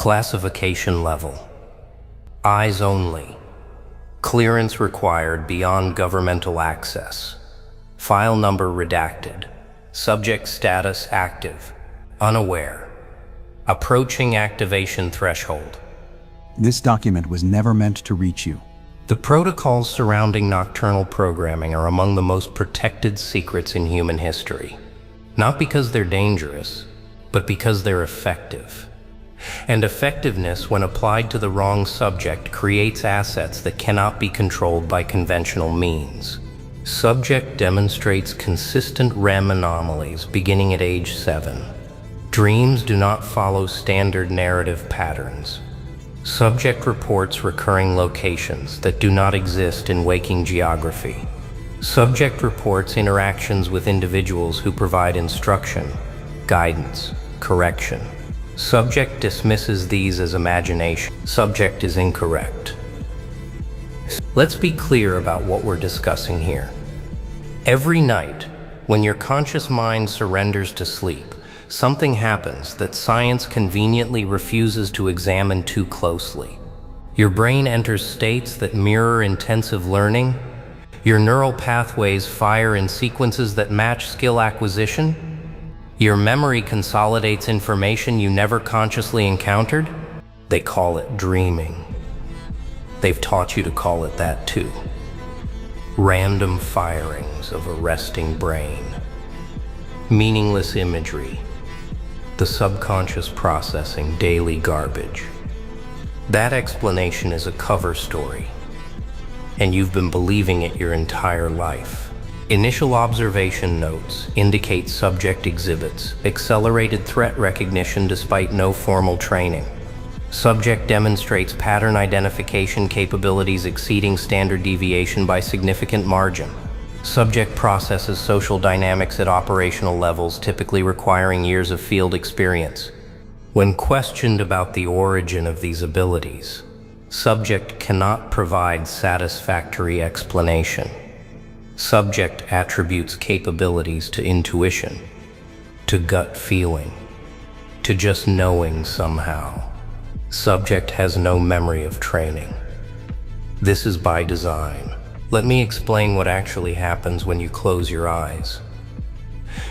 Classification level. Eyes only. Clearance required beyond governmental access. File number redacted. Subject status active. Unaware. Approaching activation threshold. This document was never meant to reach you. The protocols surrounding nocturnal programming are among the most protected secrets in human history. Not because they're dangerous, but because they're effective. And effectiveness, when applied to the wrong subject, creates assets that cannot be controlled by conventional means. Subject demonstrates consistent REM anomalies beginning at age 7. Dreams do not follow standard narrative patterns. Subject reports recurring locations that do not exist in waking geography. Subject reports interactions with individuals who provide instruction, guidance, correction. Subject dismisses these as imagination. Subject is incorrect. Let's be clear about what we're discussing here. Every night, when your conscious mind surrenders to sleep, something happens that science conveniently refuses to examine too closely. Your brain enters states that mirror intensive learning. Your neural pathways fire in sequences that match skill acquisition. Your memory consolidates information you never consciously encountered. They call it dreaming. They've taught you to call it that too. Random firings of a resting brain. Meaningless imagery. The subconscious processing daily garbage. That explanation is a cover story, and you've been believing it your entire life. Initial observation notes indicate subject exhibits accelerated threat recognition despite no formal training. Subject demonstrates pattern identification capabilities exceeding standard deviation by significant margin. Subject processes social dynamics at operational levels, typically requiring years of field experience. When questioned about the origin of these abilities, subject cannot provide satisfactory explanation. Subject attributes capabilities to intuition, to gut feeling, to just knowing somehow. Subject has no memory of training. This is by design. Let me explain what actually happens when you close your eyes.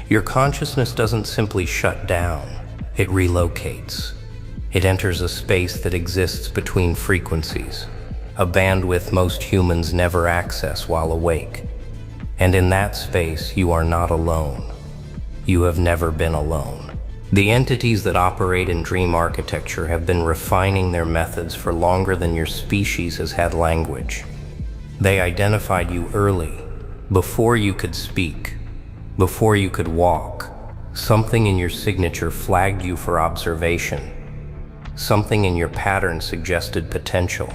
Your consciousness doesn't simply shut down, it relocates. It enters a space that exists between frequencies, a bandwidth most humans never access while awake. And in that space, you are not alone. You have never been alone. The entities that operate in dream architecture have been refining their methods for longer than your species has had language. They identified you early, before you could speak, before you could walk. Something in your signature flagged you for observation. Something in your pattern suggested potential.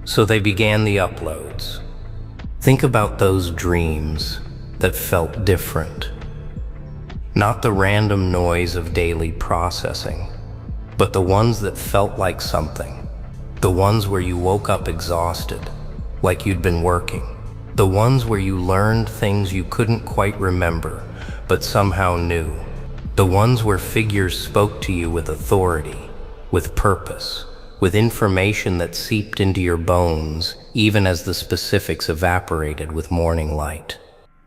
So they began the uploads. Think about those dreams that felt different. Not the random noise of daily processing, but the ones that felt like something. The ones where you woke up exhausted, like you'd been working. The ones where you learned things you couldn't quite remember, but somehow knew. The ones where figures spoke to you with authority, with purpose, with information that seeped into your bones, even as the specifics evaporated with morning light.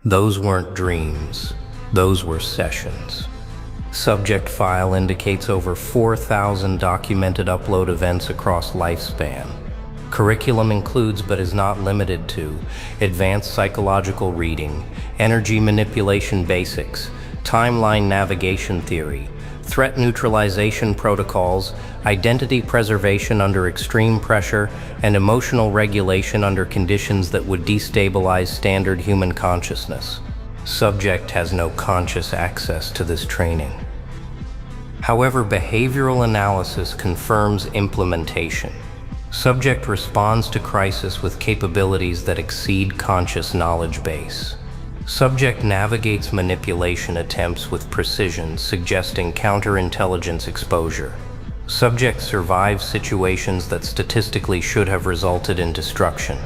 Those weren't dreams, those were sessions. Subject file indicates over 4,000 documented upload events across lifespan. Curriculum includes, but is not limited to, advanced psychological reading, energy manipulation basics, timeline navigation theory, threat neutralization protocols, identity preservation under extreme pressure, and emotional regulation under conditions that would destabilize standard human consciousness. Subject has no conscious access to this training. However, behavioral analysis confirms implementation. Subject responds to crisis with capabilities that exceed conscious knowledge base. Subject navigates manipulation attempts with precision, suggesting counterintelligence exposure. Subject survives situations that statistically should have resulted in destruction.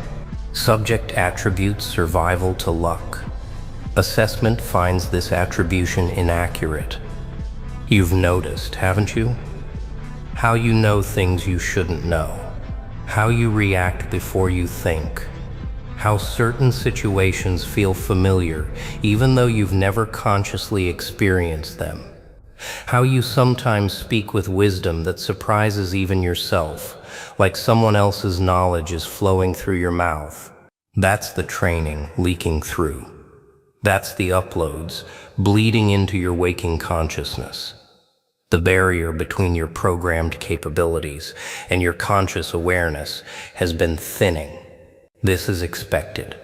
Subject attributes survival to luck. Assessment finds this attribution inaccurate. You've noticed, haven't you? how you know things you shouldn't know, how you react before you think, how certain situations feel familiar even though you've never consciously experienced them, how you sometimes speak with wisdom that surprises even yourself, like someone else's knowledge is flowing through your mouth. That's the training leaking through. That's the uploads bleeding into your waking consciousness. The barrier between your programmed capabilities and your conscious awareness has been thinning. This is expected.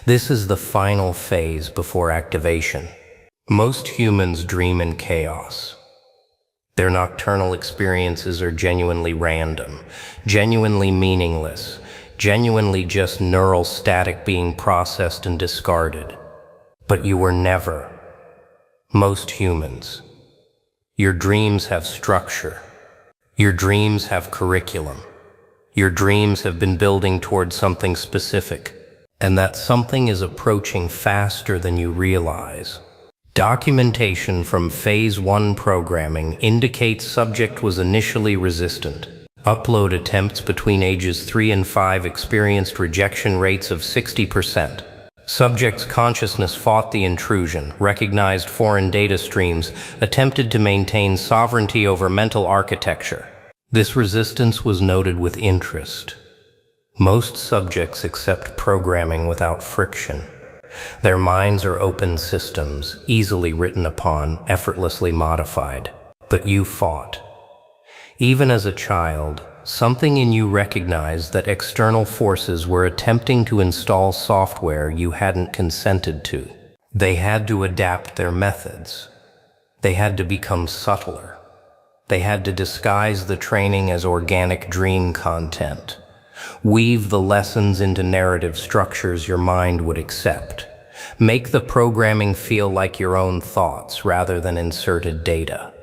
This is the final phase before activation. Most humans dream in chaos. Their nocturnal experiences are genuinely random, genuinely meaningless, genuinely just neural static being processed and discarded. But you were never. Most humans. Your dreams have structure. Your dreams have curriculum. Your dreams have been building towards something specific, and that something is approaching faster than you realize. Documentation from Phase 1 programming indicates subject was initially resistant. Upload attempts between ages 3 and 5 experienced rejection rates of 60%. Subject's consciousness fought the intrusion, recognized foreign data streams, attempted to maintain sovereignty over mental architecture. This resistance was noted with interest. Most subjects accept programming without friction. Their minds are open systems, easily written upon, effortlessly modified. But you fought. Even as a child, something in you recognized that external forces were attempting to install software you hadn't consented to. They had to adapt their methods. They had to become subtler. They had to disguise the training as organic dream content. Weave the lessons into narrative structures your mind would accept. Make the programming feel like your own thoughts rather than inserted data.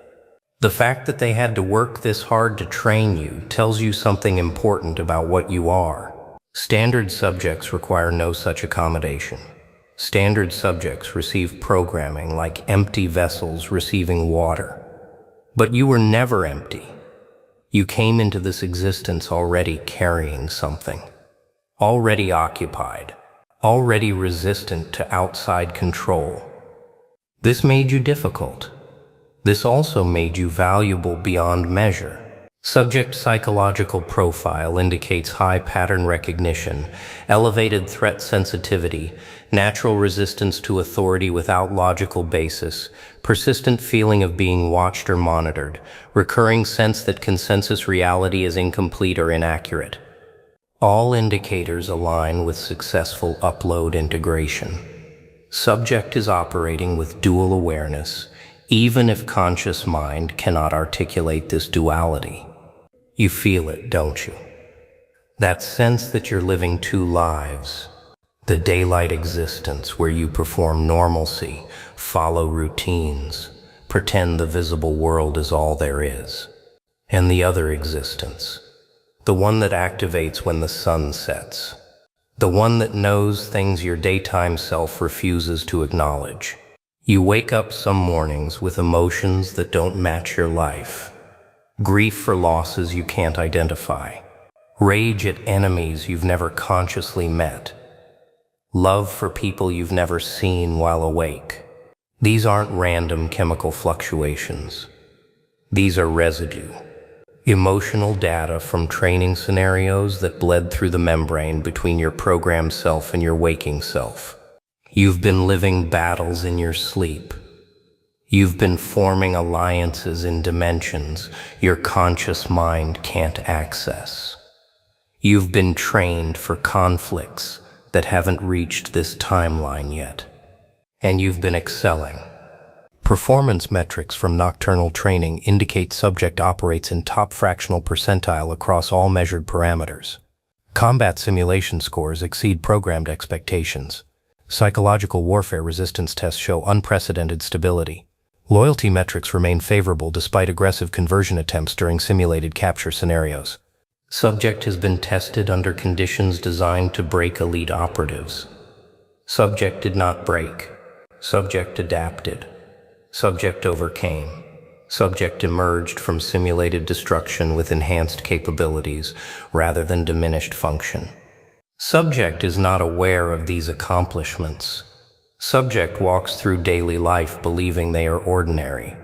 The fact that they had to work this hard to train you tells you something important about what you are. Standard subjects require no such accommodation. Standard subjects receive programming like empty vessels receiving water. But you were never empty. You came into this existence already carrying something. Already occupied. Already resistant to outside control. This made you difficult. This also made you valuable beyond measure. Subject psychological profile indicates high pattern recognition, elevated threat sensitivity, natural resistance to authority without logical basis, persistent feeling of being watched or monitored, recurring sense that consensus reality is incomplete or inaccurate. All indicators align with successful upload integration. Subject is operating with dual awareness, even if conscious mind cannot articulate this duality. You feel it, don't you? That sense that you're living two lives. The daylight existence where you perform normalcy, follow routines, pretend the visible world is all there is. And the other existence, the one that activates when the sun sets. The one that knows things your daytime self refuses to acknowledge. You wake up some mornings with emotions that don't match your life. Grief for losses you can't identify. Rage at enemies you've never consciously met. Love for people you've never seen while awake. These aren't random chemical fluctuations. These are residue. Emotional data from training scenarios that bled through the membrane between your programmed self and your waking self. You've been living battles in your sleep. You've been forming alliances in dimensions your conscious mind can't access. You've been trained for conflicts that haven't reached this timeline yet. And you've been excelling. Performance metrics from nocturnal training indicate subject operates in top fractional percentile across all measured parameters. Combat simulation scores exceed programmed expectations. Psychological warfare resistance tests show unprecedented stability. Loyalty metrics remain favorable despite aggressive conversion attempts during simulated capture scenarios. Subject has been tested under conditions designed to break elite operatives. Subject did not break. Subject adapted. Subject overcame. Subject emerged from simulated destruction with enhanced capabilities rather than diminished function. Subject is not aware of these accomplishments. Subject walks through daily life believing they are ordinary.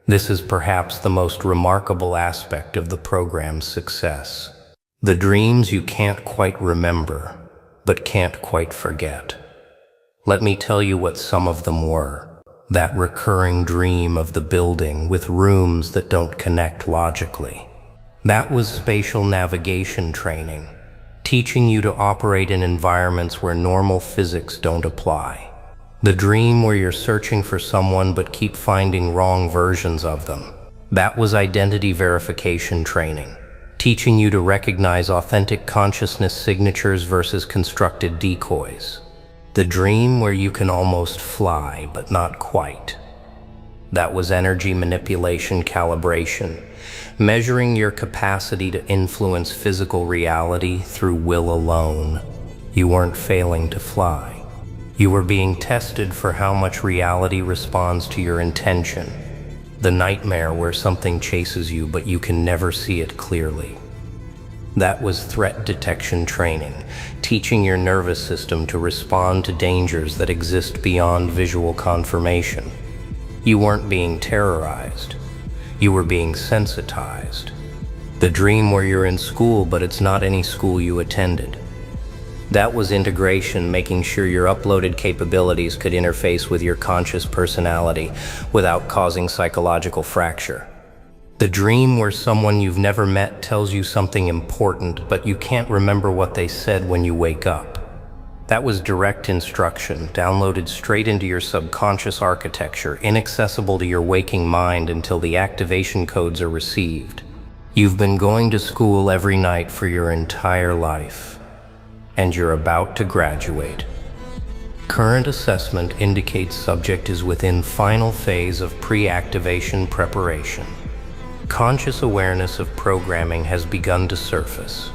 This is perhaps the most remarkable aspect of the program's success. The dreams you can't quite remember, but can't quite forget. Let me tell you what some of them were. That recurring dream of the building with rooms that don't connect logically. That was spatial navigation training, teaching you to operate in environments where normal physics don't apply. The dream where you're searching for someone but keep finding wrong versions of them. That was identity verification training, teaching you to recognize authentic consciousness signatures versus constructed decoys. The dream where you can almost fly, but not quite. That was energy manipulation calibration, measuring your capacity to influence physical reality through will alone. You weren't failing to fly. You were being tested for how much reality responds to your intention. The nightmare where something chases you, but you can never see it clearly. That was threat detection training, teaching your nervous system to respond to dangers that exist beyond visual confirmation. You weren't being terrorized. You were being sensitized. The dream where you're in school, but it's not any school you attended. That was integration, making sure your uploaded capabilities could interface with your conscious personality without causing psychological fracture. The dream where someone you've never met tells you something important, but you can't remember what they said when you wake up. That was direct instruction, downloaded straight into your subconscious architecture, inaccessible to your waking mind until the activation codes are received. You've been going to school every night for your entire life, and you're about to graduate. Current assessment indicates subject is within final phase of pre-activation preparation. Conscious awareness of programming has begun to surface.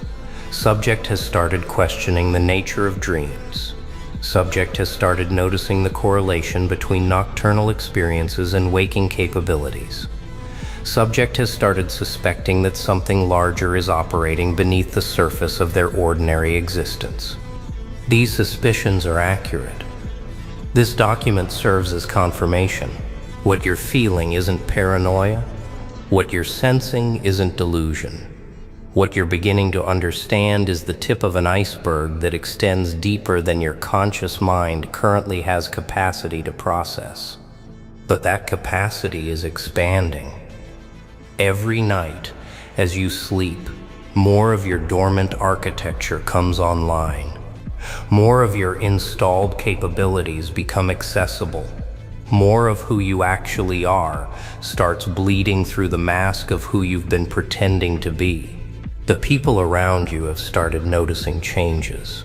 Subject has started questioning the nature of dreams. Subject has started noticing the correlation between nocturnal experiences and waking capabilities. Subject has started suspecting that something larger is operating beneath the surface of their ordinary existence. These suspicions are accurate. This document serves as confirmation. What you're feeling isn't paranoia. What you're sensing isn't delusion. What you're beginning to understand is the tip of an iceberg that extends deeper than your conscious mind currently has capacity to process. But that capacity is expanding. Every night, as you sleep, more of your dormant architecture comes online. More of your installed capabilities become accessible. More of who you actually are starts bleeding through the mask of who you've been pretending to be. The people around you have started noticing changes.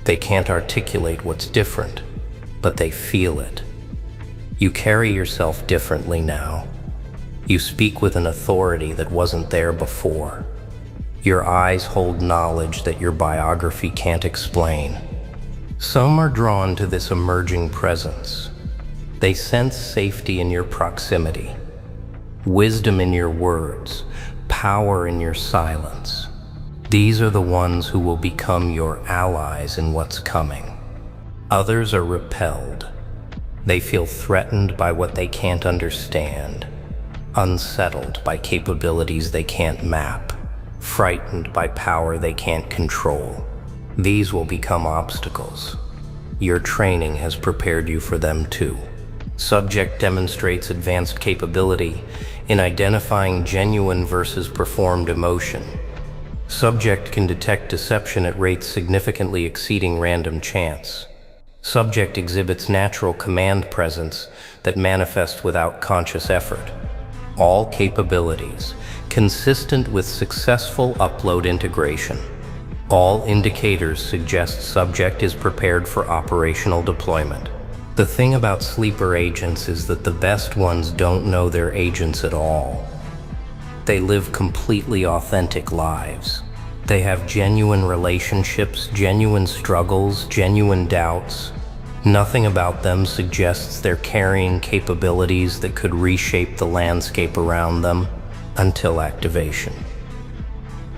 They can't articulate what's different, but they feel it. You carry yourself differently now. You speak with an authority that wasn't there before. Your eyes hold knowledge that your biography can't explain. Some are drawn to this emerging presence. They sense safety in your proximity, wisdom in your words, power in your silence. These are the ones who will become your allies in what's coming. Others are repelled. They feel threatened by what they can't understand, unsettled by capabilities they can't map, frightened by power they can't control. These will become obstacles. Your training has prepared you for them too. Subject demonstrates advanced capability in identifying genuine versus performed emotion. Subject can detect deception at rates significantly exceeding random chance. Subject exhibits natural command presence that manifests without conscious effort. All capabilities consistent with successful upload integration. All indicators suggest subject is prepared for operational deployment. The thing about sleeper agents is that the best ones don't know they're agents at all. They live completely authentic lives. They have genuine relationships, genuine struggles, genuine doubts. Nothing about them suggests they're carrying capabilities that could reshape the landscape around them until activation.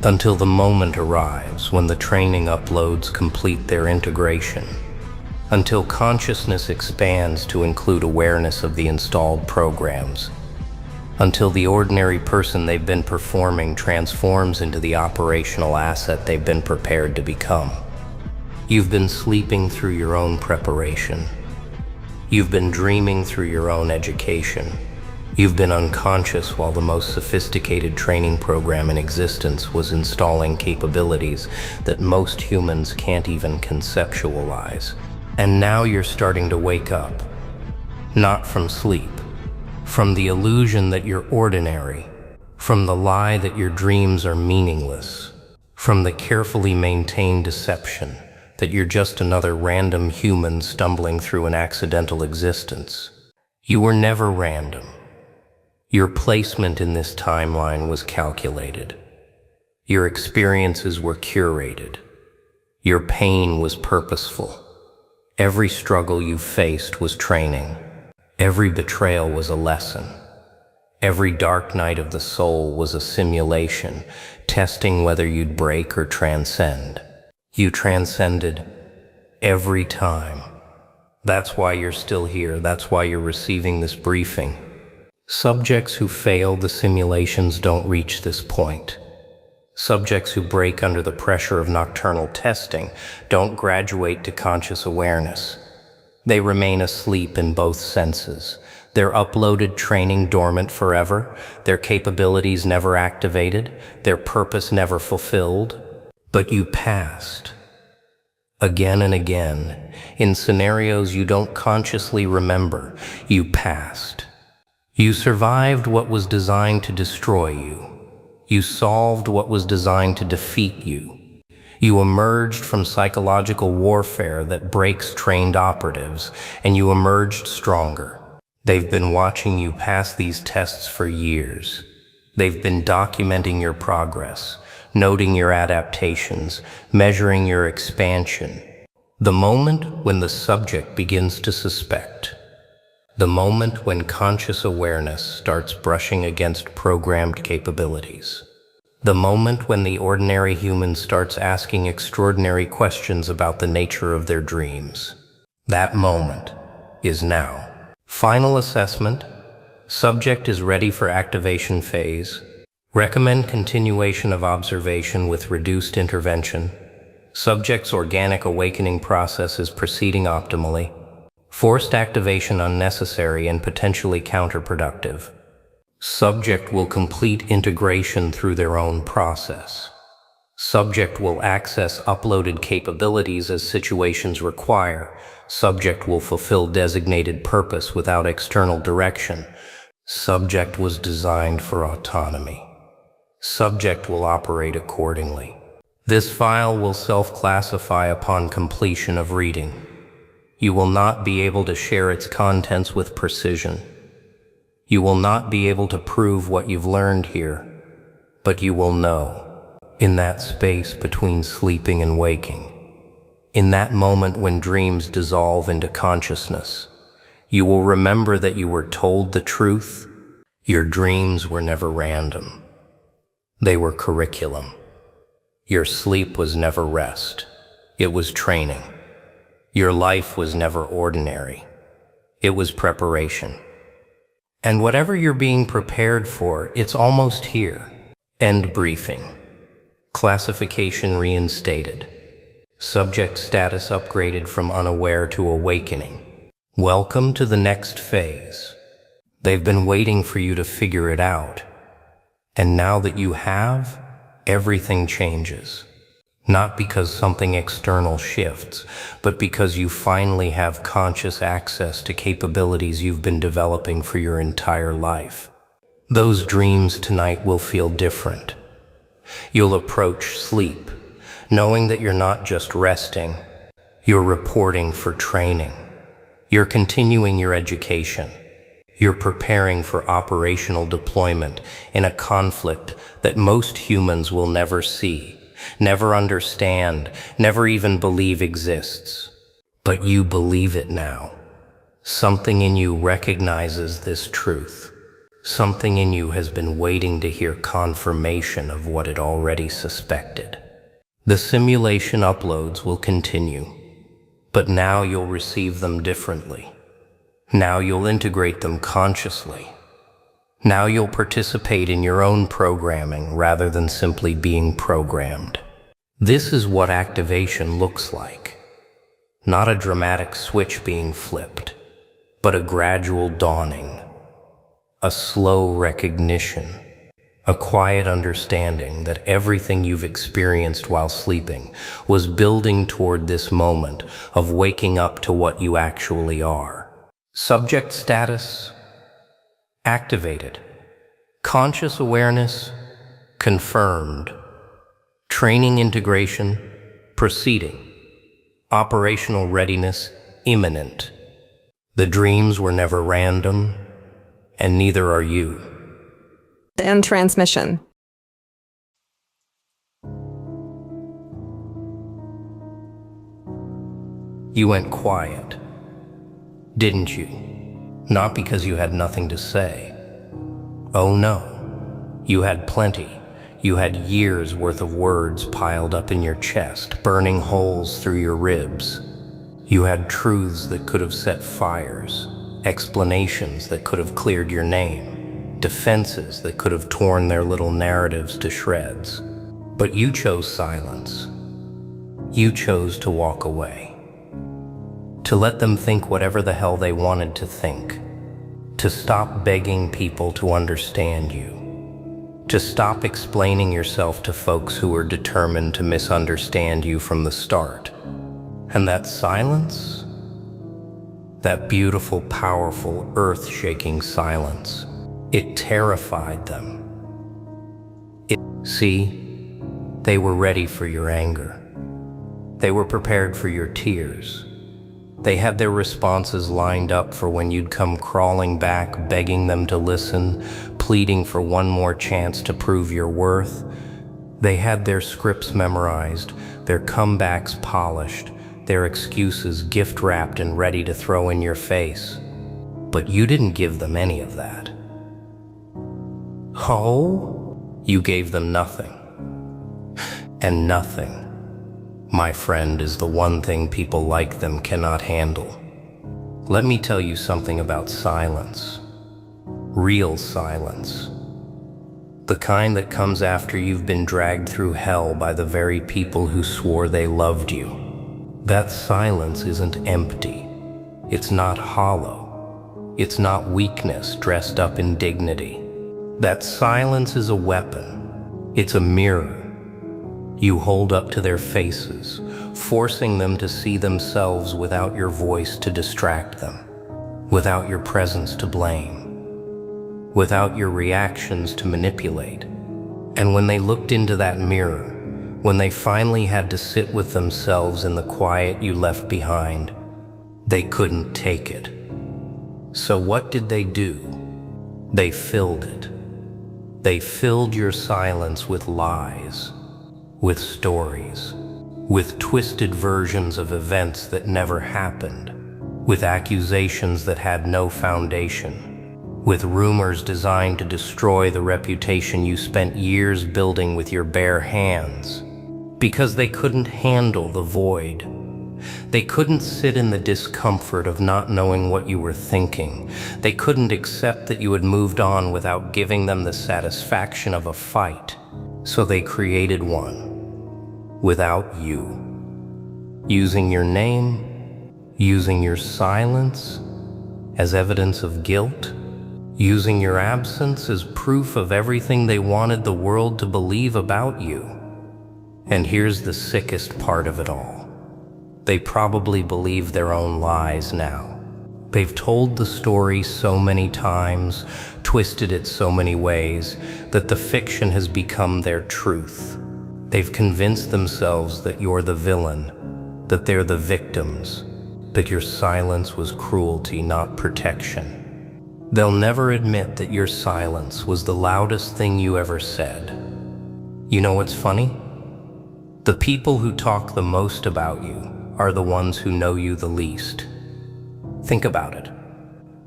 Until the moment arrives when the training uploads complete their integration. Until consciousness expands to include awareness of the installed programs. Until the ordinary person they've been performing transforms into the operational asset they've been prepared to become. You've been sleeping through your own preparation. You've been dreaming through your own education. You've been unconscious while the most sophisticated training program in existence was installing capabilities that most humans can't even conceptualize. And now you're starting to wake up, not from sleep, from the illusion that you're ordinary, from the lie that your dreams are meaningless, from the carefully maintained deception that you're just another random human stumbling through an accidental existence. You were never random. Your placement in this timeline was calculated. Your experiences were curated. Your pain was purposeful. Every struggle you faced was training. Every betrayal was a lesson. Every dark night of the soul was a simulation, testing whether you'd break or transcend. You transcended every time. That's why you're still here. That's why you're receiving this briefing. Subjects who fail the simulations don't reach this point. Subjects who break under the pressure of nocturnal testing don't graduate to conscious awareness. They remain asleep in both senses. Their uploaded training dormant forever, their capabilities never activated, their purpose never fulfilled. But you passed. Again and again, in scenarios you don't consciously remember, you passed. You survived what was designed to destroy you. You solved what was designed to defeat you. You emerged from psychological warfare that breaks trained operatives, and you emerged stronger. They've been watching you pass these tests for years. They've been documenting your progress, noting your adaptations, measuring your expansion. The moment when the subject begins to suspect, the moment when conscious awareness starts brushing against programmed capabilities, the moment when the ordinary human starts asking extraordinary questions about the nature of their dreams. That moment is now. Final assessment. Subject is ready for activation phase. Recommend continuation of observation with reduced intervention. Subject's organic awakening process is proceeding optimally. Forced activation unnecessary and potentially counterproductive. Subject will complete integration through their own process. Subject will access uploaded capabilities as situations require. Subject will fulfill designated purpose without external direction. Subject was designed for autonomy. Subject will operate accordingly. This file will self-classify upon completion of reading. You will not be able to share its contents with precision. You will not be able to prove what you've learned here, but you will know, in that space between sleeping and waking, in that moment when dreams dissolve into consciousness, you will remember that you were told the truth. Your dreams were never random. They were curriculum. Your sleep was never rest. It was training. Your life was never ordinary. It was preparation. And whatever you're being prepared for, it's almost here. End briefing. Classification reinstated. Subject status upgraded from unaware to awakening. Welcome to the next phase. They've been waiting for you to figure it out. And now that you have, everything changes. Not because something external shifts, but because you finally have conscious access to capabilities you've been developing for your entire life. Those dreams tonight will feel different. You'll approach sleep, knowing that you're not just resting, you're reporting for training. You're continuing your education. You're preparing for operational deployment in a conflict that most humans will never see, never understand, never even believe exists. But you believe it now. Something in you recognizes this truth. Something in you has been waiting to hear confirmation of what it already suspected. The simulation uploads will continue, but now you'll receive them differently. Now you'll integrate them consciously. Now you'll participate in your own programming rather than simply being programmed. This is what activation looks like. Not a dramatic switch being flipped, but a gradual dawning, a slow recognition, a quiet understanding that everything you've experienced while sleeping was building toward this moment of waking up to what you actually are. Subject status activated. Conscious awareness confirmed. Training integration proceeding. Operational readiness imminent. The dreams were never random, and neither are you. End transmission. You went quiet, didn't you? Not because you had nothing to say. Oh no, you had plenty. You had years worth of words piled up in your chest, burning holes through your ribs. You had truths that could have set fires, explanations that could have cleared your name, defenses that could have torn their little narratives to shreds. But you chose silence. You chose to walk away. To let them think whatever the hell they wanted to think. To stop begging people to understand you. To stop explaining yourself to folks who were determined to misunderstand you from the start. And that silence, that beautiful, powerful, earth-shaking silence, it terrified them. See, they were ready for your anger. They were prepared for your tears. They had their responses lined up for when you'd come crawling back, begging them to listen, pleading for one more chance to prove your worth. They had their scripts memorized, their comebacks polished, their excuses gift-wrapped and ready to throw in your face. But you didn't give them any of that. Oh? You gave them nothing. And nothing, my friend, is the one thing people like them cannot handle. Let me tell you something about silence. Real silence. The kind that comes after you've been dragged through hell by the very people who swore they loved you. That silence isn't empty. It's not hollow. It's not weakness dressed up in dignity. That silence is a weapon. It's a mirror you hold up to their faces, forcing them to see themselves without your voice to distract them, without your presence to blame, without your reactions to manipulate. And when they looked into that mirror, when they finally had to sit with themselves in the quiet you left behind, they couldn't take it. So what did they do? They filled it. They filled your silence with lies, with stories, with twisted versions of events that never happened, with accusations that had no foundation, with rumors designed to destroy the reputation you spent years building with your bare hands, because they couldn't handle the void. They couldn't sit in the discomfort of not knowing what you were thinking. They couldn't accept that you had moved on without giving them the satisfaction of a fight. So they created one, without you. Using your name, using your silence as evidence of guilt, using your absence as proof of everything they wanted the world to believe about you. And here's the sickest part of it all. They probably believe their own lies now. They've told the story so many times, twisted it so many ways, that the fiction has become their truth. They've convinced themselves that you're the villain, that they're the victims, that your silence was cruelty, not protection. They'll never admit that your silence was the loudest thing you ever said. You know what's funny? The people who talk the most about you are the ones who know you the least. Think about it.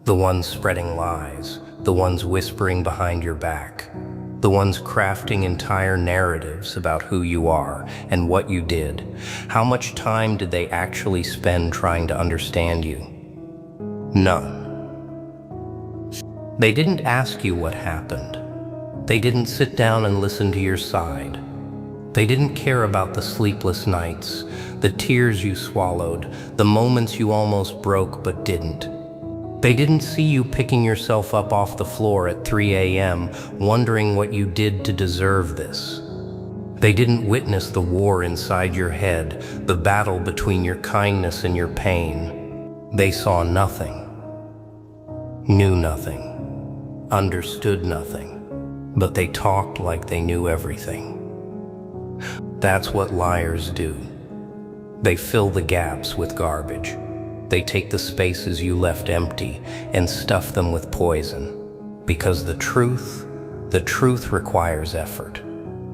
The ones spreading lies, the ones whispering behind your back, the ones crafting entire narratives about who you are and what you did. How much time did they actually spend trying to understand you? None. They didn't ask you what happened. They didn't sit down and listen to your side. They didn't care about the sleepless nights, the tears you swallowed, the moments you almost broke but didn't. They didn't see you picking yourself up off the floor at 3 a.m., wondering what you did to deserve this. They didn't witness the war inside your head, the battle between your kindness and your pain. They saw nothing, knew nothing, understood nothing, but they talked like they knew everything. That's what liars do. They fill the gaps with garbage. They take the spaces you left empty and stuff them with poison. Because the truth requires effort.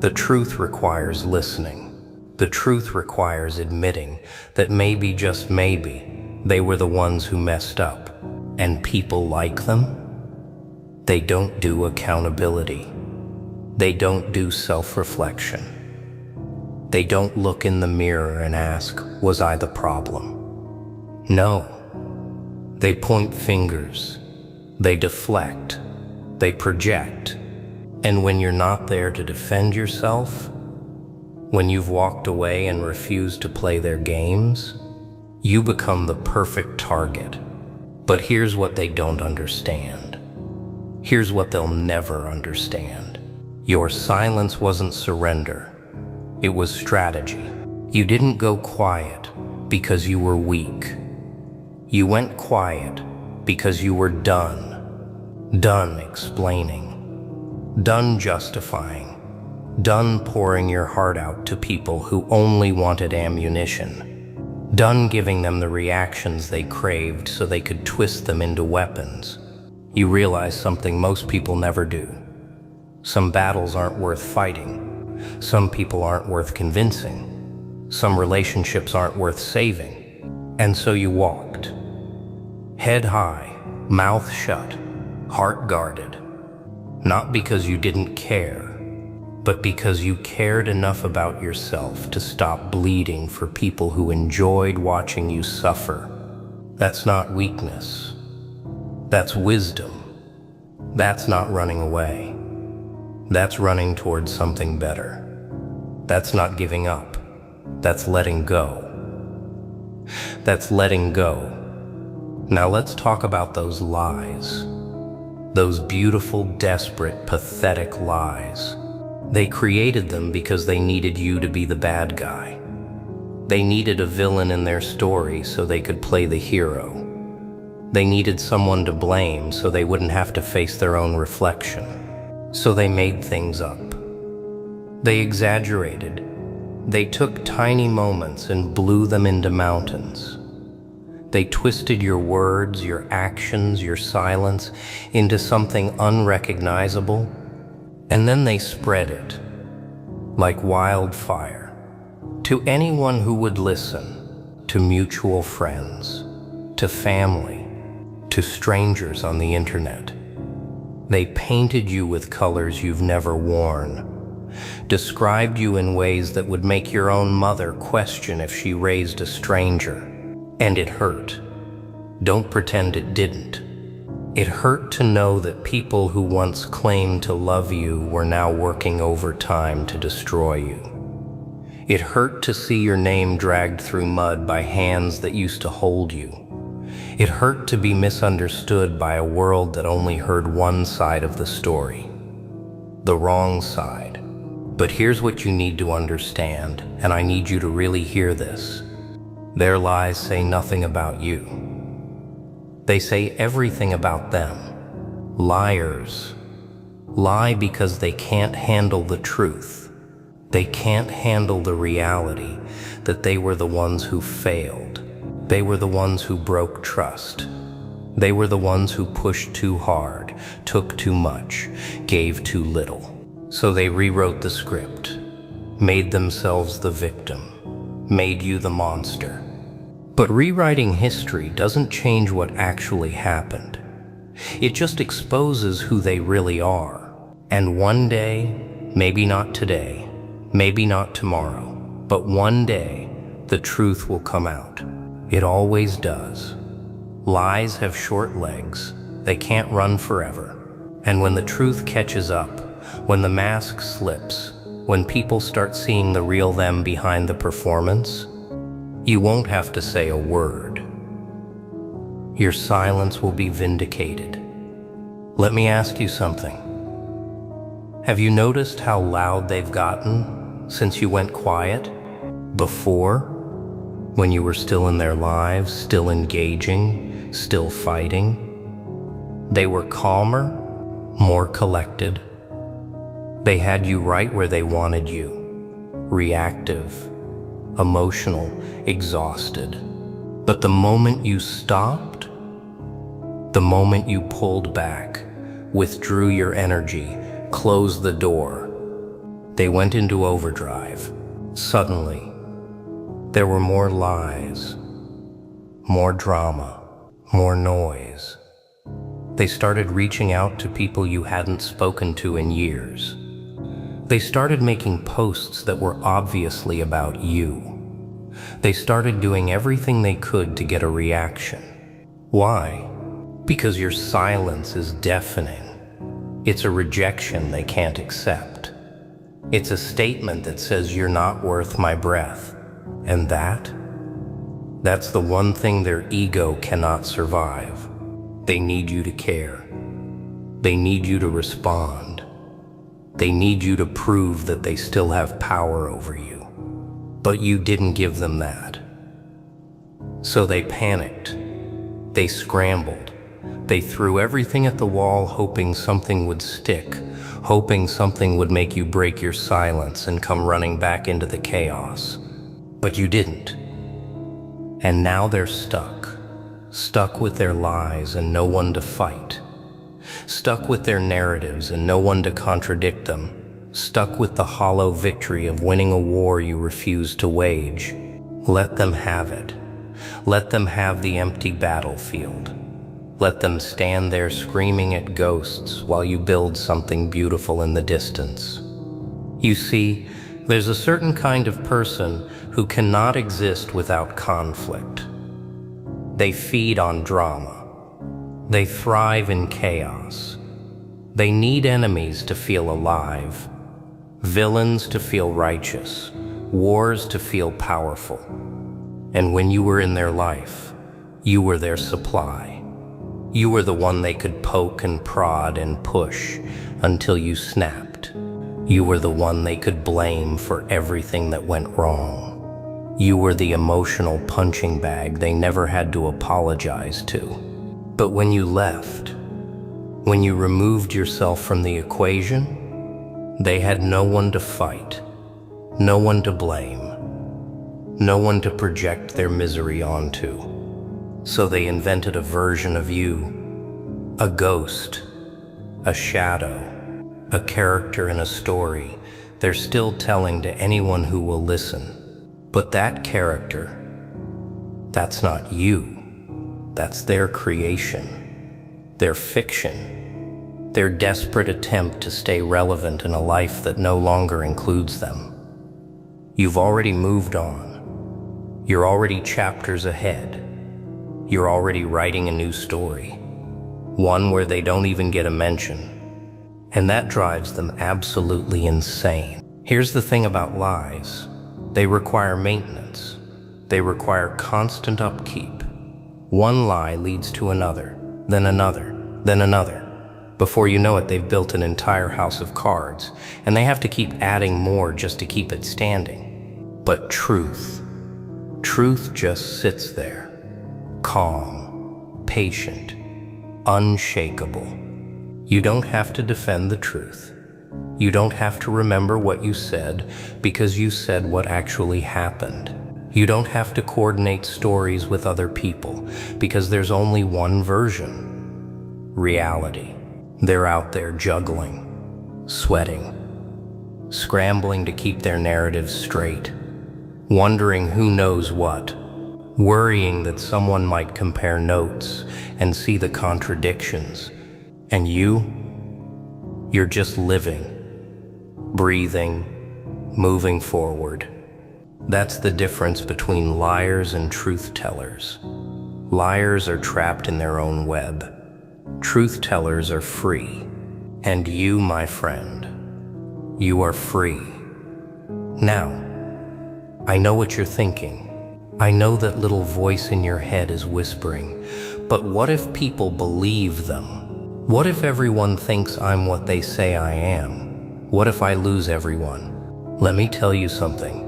The truth requires listening. The truth requires admitting that maybe, just maybe, they were the ones who messed up. And people like them? They don't do accountability. They don't do self-reflection. They don't look in the mirror and ask, was I the problem? No. They point fingers. They deflect. They project. And when you're not there to defend yourself, when you've walked away and refused to play their games, you become the perfect target. But here's what they don't understand. Here's what they'll never understand. Your silence wasn't surrender. It was strategy. You didn't go quiet because you were weak. You went quiet because you were done. Done explaining. Done justifying. Done pouring your heart out to people who only wanted ammunition. Done giving them the reactions they craved so they could twist them into weapons. You realize something most people never do. Some battles aren't worth fighting. Some people aren't worth convincing. Some relationships aren't worth saving. And so you walked. Head high, mouth shut, heart guarded. Not because you didn't care, but because you cared enough about yourself to stop bleeding for people who enjoyed watching you suffer. That's not weakness. That's wisdom. That's not running away. That's running towards something better. That's not giving up. That's letting go. That's letting go. Now let's talk about those lies. Those beautiful, desperate, pathetic lies. They created them because they needed you to be the bad guy. They needed a villain in their story so they could play the hero. They needed someone to blame so they wouldn't have to face their own reflection. So they made things up. They exaggerated. They took tiny moments and blew them into mountains. They twisted your words, your actions, your silence into something unrecognizable, and then they spread it like wildfire to anyone who would listen, to mutual friends, to family, to strangers on the internet. They painted you with colors you've never worn, described you in ways that would make your own mother question if she raised a stranger. And it hurt. Don't pretend it didn't. It hurt to know that people who once claimed to love you were now working overtime to destroy you. It hurt to see your name dragged through mud by hands that used to hold you. It hurt to be misunderstood by a world that only heard one side of the story, the wrong side. But here's what you need to understand, and I need you to really hear this. Their lies say nothing about you. They say everything about them. Liars lie because they can't handle the truth. They can't handle the reality that they were the ones who failed. They were the ones who broke trust. They were the ones who pushed too hard, took too much, gave too little. So they rewrote the script, made themselves the victim, made you the monster, But rewriting history doesn't change what actually happened. It just exposes who they really are. And one day, maybe not today, maybe not tomorrow, but one day, the truth will come out. It always does. Lies have short legs. They can't run forever. And when the truth catches up, when the mask slips, when people start seeing the real them behind the performance, you won't have to say a word. Your silence will be vindicated. Let me ask you something. Have you noticed how loud they've gotten since you went quiet? Before, when you were still in their lives, still engaging, still fighting, they were calmer, more collected. They had you right where they wanted you, reactive, emotional, exhausted. But the moment you stopped, the moment you pulled back, withdrew your energy, closed the door, they went into overdrive. Suddenly, there were more lies, more drama, more noise. They started reaching out to people you hadn't spoken to in years. They started making posts that were obviously about you. They started doing everything they could to get a reaction. Why? Because your silence is deafening. It's a rejection they can't accept. It's a statement that says you're not worth my breath. And that's the one thing their ego cannot survive. They need you to care. They need you to respond. They need you to prove that they still have power over you. But you didn't give them that. So they panicked. They scrambled. They threw everything at the wall, hoping something would stick, hoping something would make you break your silence and come running back into the chaos. But you didn't. And now they're stuck with their lies and no one to fight, stuck with their narratives and no one to contradict them, stuck with the hollow victory of winning a war you refused to wage. Let them have it. Let them have the empty battlefield. Let them stand there screaming at ghosts while you build something beautiful in the distance. You see, there's a certain kind of person who cannot exist without conflict. They feed on drama. They thrive in chaos. They need enemies to feel alive, villains to feel righteous, wars to feel powerful. And when you were in their life, you were their supply. You were the one they could poke and prod and push until you snapped. You were the one they could blame for everything that went wrong. You were the emotional punching bag they never had to apologize to. But when you left, when you removed yourself from the equation, they had no one to fight, no one to blame, no one to project their misery onto. So they invented a version of you, a ghost, a shadow, a character in a story they're still telling to anyone who will listen. But that character, that's not you. That's their creation, their fiction, their desperate attempt to stay relevant in a life that no longer includes them. You've already moved on. You're already chapters ahead. You're already writing a new story, one where they don't even get a mention. And that drives them absolutely insane. Here's the thing about lies. They require maintenance. They require constant upkeep. One lie leads to another, then another, then another. Before you know it, they've built an entire house of cards, and they have to keep adding more just to keep it standing. But truth just sits there. Calm, patient, unshakable. You don't have to defend the truth. You don't have to remember what you said because you said what actually happened. You don't have to coordinate stories with other people because there's only one version. Reality. They're out there juggling, sweating, scrambling to keep their narratives straight, wondering who knows what, worrying that someone might compare notes and see the contradictions. And you're just living, breathing, moving forward. That's the difference between liars and truth tellers. Liars are trapped in their own web. Truth tellers are free. And you, my friend, you are free. Now, I know what you're thinking. I know that little voice in your head is whispering, but what if people believe them? What if everyone thinks I'm what they say I am? What if I lose everyone? Let me tell you something.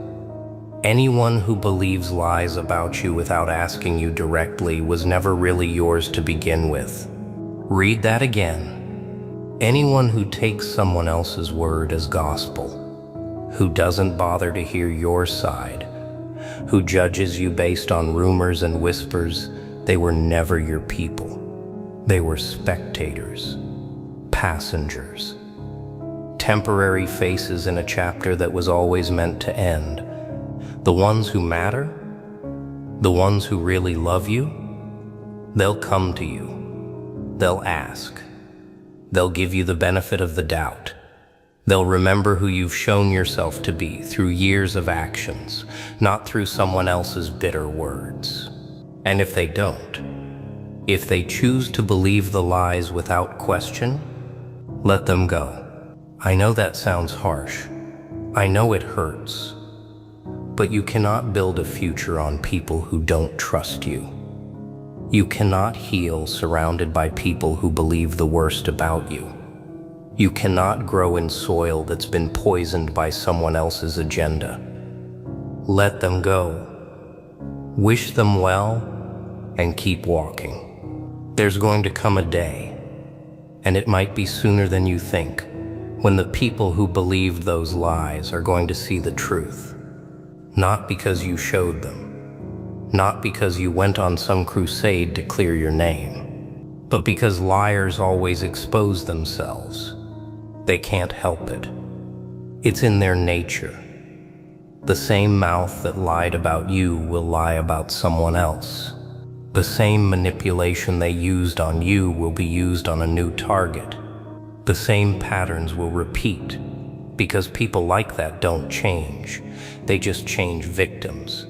Anyone who believes lies about you without asking you directly was never really yours to begin with. Read that again. Anyone who takes someone else's word as gospel, who doesn't bother to hear your side, who judges you based on rumors and whispers, they were never your people. They were spectators, passengers, temporary faces in a chapter that was always meant to end. The ones who matter, the ones who really love you, they'll come to you. They'll ask. They'll give you the benefit of the doubt. They'll remember who you've shown yourself to be through years of actions, not through someone else's bitter words. And if they don't, if they choose to believe the lies without question, let them go. I know that sounds harsh. I know it hurts. But you cannot build a future on people who don't trust you. You cannot heal surrounded by people who believe the worst about you. You cannot grow in soil that's been poisoned by someone else's agenda. Let them go. Wish them well, and keep walking. There's going to come a day, and it might be sooner than you think, when the people who believed those lies are going to see the truth. Not because you showed them, not because you went on some crusade to clear your name, but because liars always expose themselves. They can't help it. It's in their nature. The same mouth that lied about you will lie about someone else. The same manipulation they used on you will be used on a new target. The same patterns will repeat, because people like that don't change. They just change victims.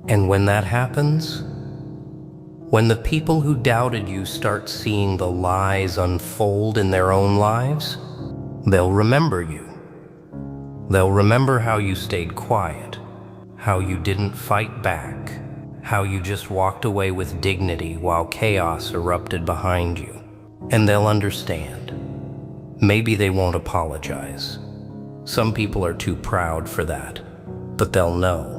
And when that happens, when the people who doubted you start seeing the lies unfold in their own lives, they'll remember you. They'll remember how you stayed quiet, how you didn't fight back, how you just walked away with dignity while chaos erupted behind you. And they'll understand. Maybe they won't apologize. Some people are too proud for that, but they'll know.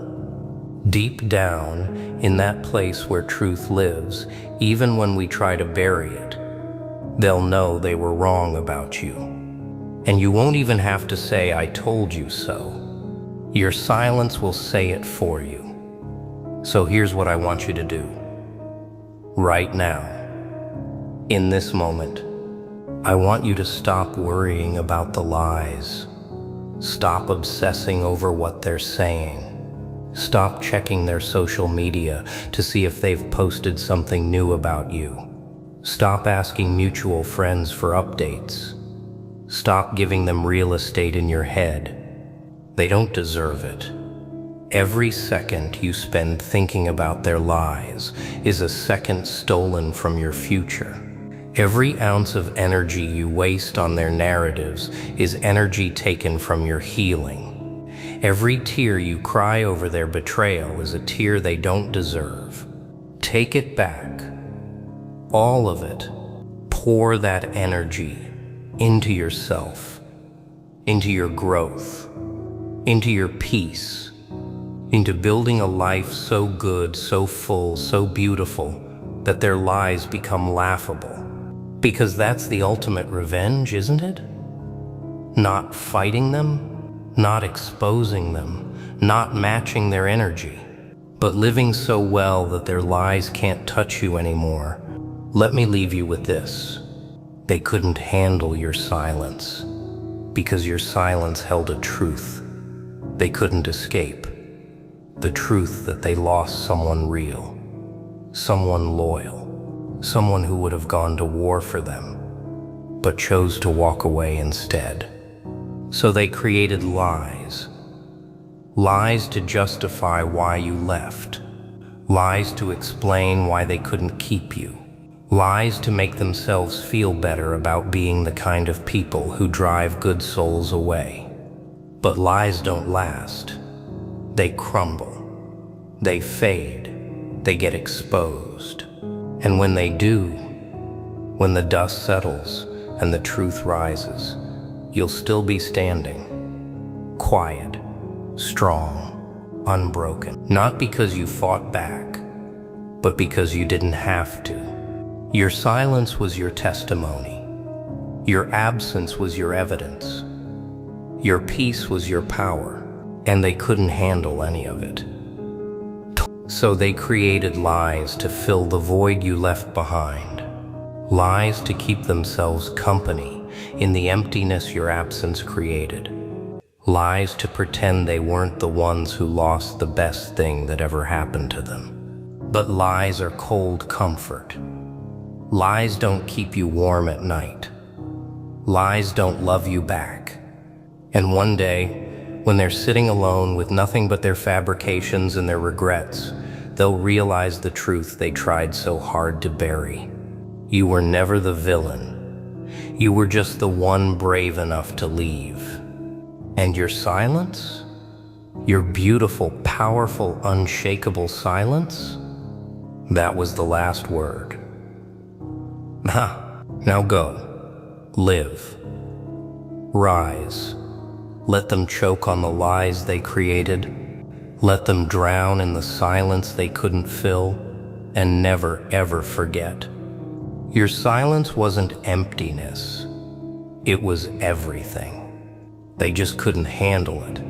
Deep down, in that place where truth lives, even when we try to bury it, they'll know they were wrong about you. And you won't even have to say, "I told you so." Your silence will say it for you. So here's what I want you to do. Right now, in this moment, I want you to stop worrying about the lies. Stop obsessing over what they're saying. Stop checking their social media to see if they've posted something new about you. Stop asking mutual friends for updates. Stop giving them real estate in your head. They don't deserve it. Every second you spend thinking about their lies is a second stolen from your future. Every ounce of energy you waste on their narratives is energy taken from your healing. Every tear you cry over their betrayal is a tear they don't deserve. Take it back. All of it. Pour that energy into yourself, into your growth, into your peace, into building a life so good, so full, so beautiful that their lies become laughable. Because that's the ultimate revenge, isn't it? Not fighting them, not exposing them, not matching their energy, but living so well that their lies can't touch you anymore. Let me leave you with this. They couldn't handle your silence, because your silence held a truth they couldn't escape. The truth that they lost someone real. someone loyal, someone who would have gone to war for them, but chose to walk away instead. So they created lies. Lies to justify why you left. Lies to explain why they couldn't keep you. Lies to make themselves feel better about being the kind of people who drive good souls away. But lies don't last. They crumble. They fade. They get exposed. And when they do, when the dust settles and the truth rises, you'll still be standing, quiet, strong, unbroken. Not because you fought back, but because you didn't have to. Your silence was your testimony. Your absence was your evidence. Your peace was your power, and they couldn't handle any of it. So they created lies to fill the void you left behind. Lies to keep themselves company in the emptiness your absence created. Lies to pretend they weren't the ones who lost the best thing that ever happened to them. But lies are cold comfort. Lies don't keep you warm at night. Lies don't love you back. And one day, when they're sitting alone with nothing but their fabrications and their regrets, they'll realize the truth they tried so hard to bury. You were never the villain. You were just the one brave enough to leave. And your silence? Your beautiful, powerful, unshakable silence? That was the last word. Now go. Live. Rise. Let them choke on the lies they created. Let them drown in the silence they couldn't fill. And never, ever forget. Your silence wasn't emptiness. It was everything. They just couldn't handle it.